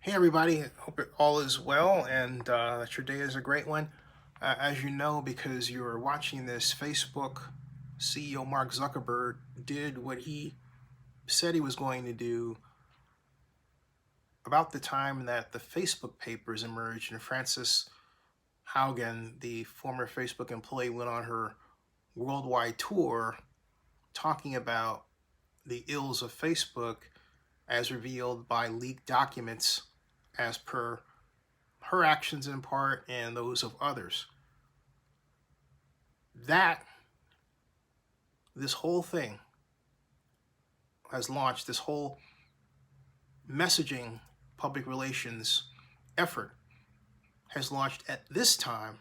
Hey everybody, hope it all is well and that your day is a great one. As you know, because you're watching this, Facebook CEO Mark Zuckerberg did what he said he was going to do about the time that the Facebook papers emerged and Frances Haugen, the former Facebook employee, went on her worldwide tour talking about the ills of Facebook as revealed by leaked documents as per her actions in part and those of others. That, this whole thing has launched this whole messaging public relations effort has launched at this time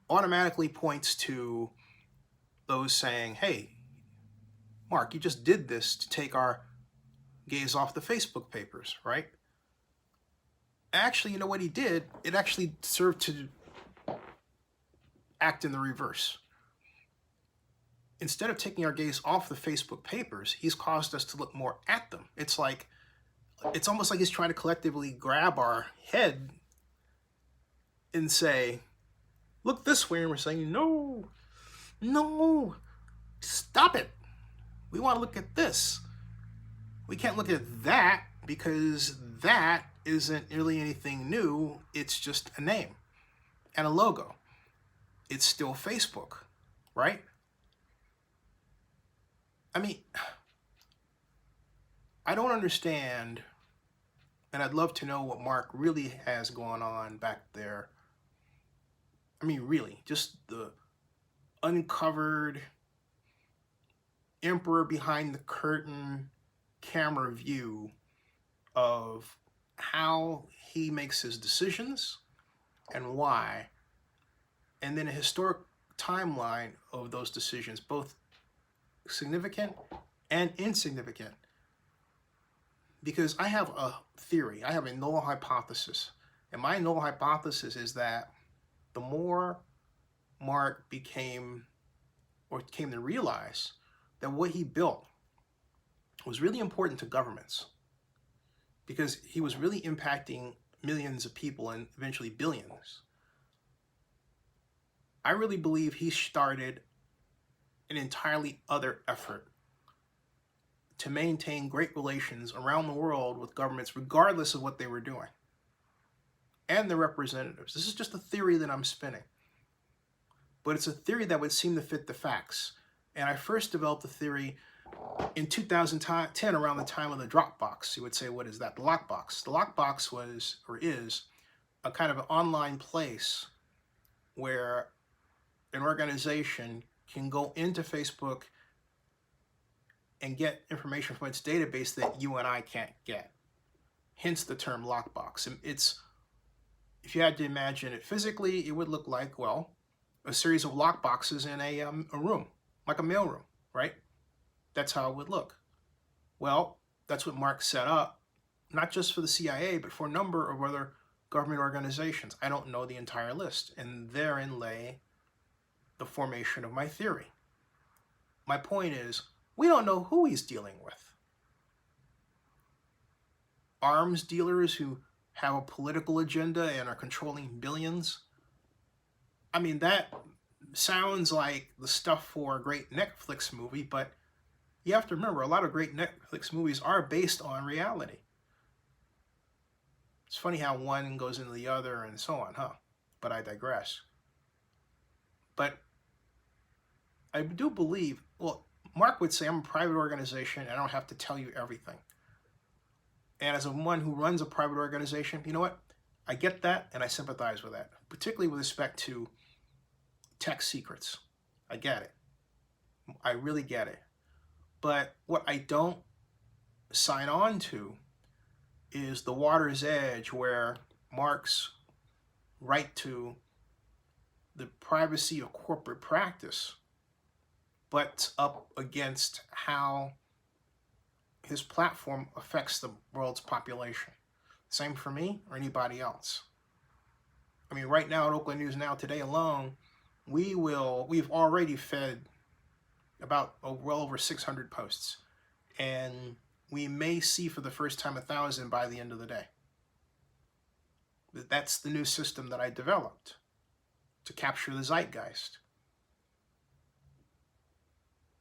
automatically points to those saying, hey, Mark, you just did this to take our gaze off the Facebook papers, right? Actually, you know what he did? It actually served to act in the reverse. Instead of taking our gaze off the Facebook papers, he's caused us to look more at them. It's almost like he's trying to collectively grab our head and say, look this way. And we're saying, no, no, stop it. We want to look at this. We can't look at that because that isn't really anything new. It's just a name and a logo. It's still Facebook, right? I mean, I don't understand, and I'd love to know what Mark really has going on back there. I mean, really, just the uncovered emperor behind the curtain camera view of how he makes his decisions and why, and then a historic timeline of those decisions, both significant and insignificant. Because I have a theory, I have a null hypothesis, and my null hypothesis is that the more Mark came to realize that what he built was really important to governments because he was really impacting millions of people and eventually billions. I really believe he started an entirely other effort to maintain great relations around the world with governments, regardless of what they were doing, and their representatives. This is just a theory that I'm spinning, but it's a theory that would seem to fit the facts. And I first developed the theory in 2010, around the time of the Dropbox. You would say, what is that? The Lockbox. The Lockbox was, or is, a kind of an online place where an organization can go into Facebook and get information from its database that you and I can't get. Hence the term lockbox. It's, if you had to imagine it physically, it would look like, well, a series of lockboxes in a room, like a mailroom, right? That's how it would look. Well, that's what Mark set up, not just for the CIA, but for a number of other government organizations. I don't know the entire list, and therein lay the formation of my theory. My point is, we don't know who he's dealing with. Arms dealers who have a political agenda and are controlling billions. I mean, that sounds like the stuff for a great Netflix movie, but you have to remember, a lot of great Netflix movies are based on reality. It's funny how one goes into the other and so on, huh? But I digress. But I do believe, well, Mark would say, I'm a private organization and I don't have to tell you everything. And as one who runs a private organization, you know what? I get that and I sympathize with that, particularly with respect to tech secrets. I get it. I really get it. But what I don't sign on to is the water's edge where Mark's right to the privacy of corporate practice butts up against how his platform affects the world's population. Same for me or anybody else. I mean, right now at Oakland News Now today alone, we've already fed about well over 600 posts, and we may see for the first time 1,000 by the end of the day. That's the new system that I developed to capture the zeitgeist.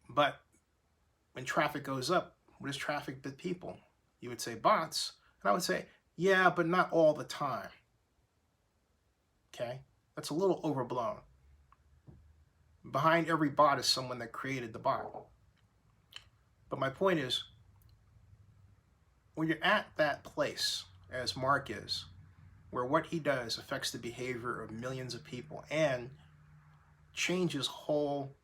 But when traffic goes up, what is traffic but people? You would say bots, and I would say, yeah, but not all the time. Okay? That's a little overblown. Behind every bot is someone that created the bot. But my point is, when you're at that place, as Mark is, where what he does affects the behavior of millions of people and changes whole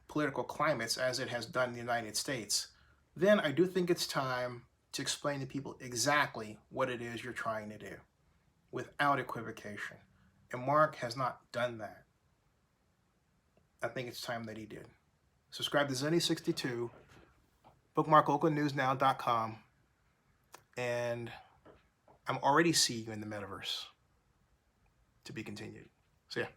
political climates as it has done in the United States, then I do think it's time to explain to people exactly what it is you're trying to do without equivocation. And Mark has not done that. I think it's time that he did. Subscribe to Zenny62, bookmark oaklandnewsnow.com, and I'm already seeing you in the metaverse. To be continued. So yeah.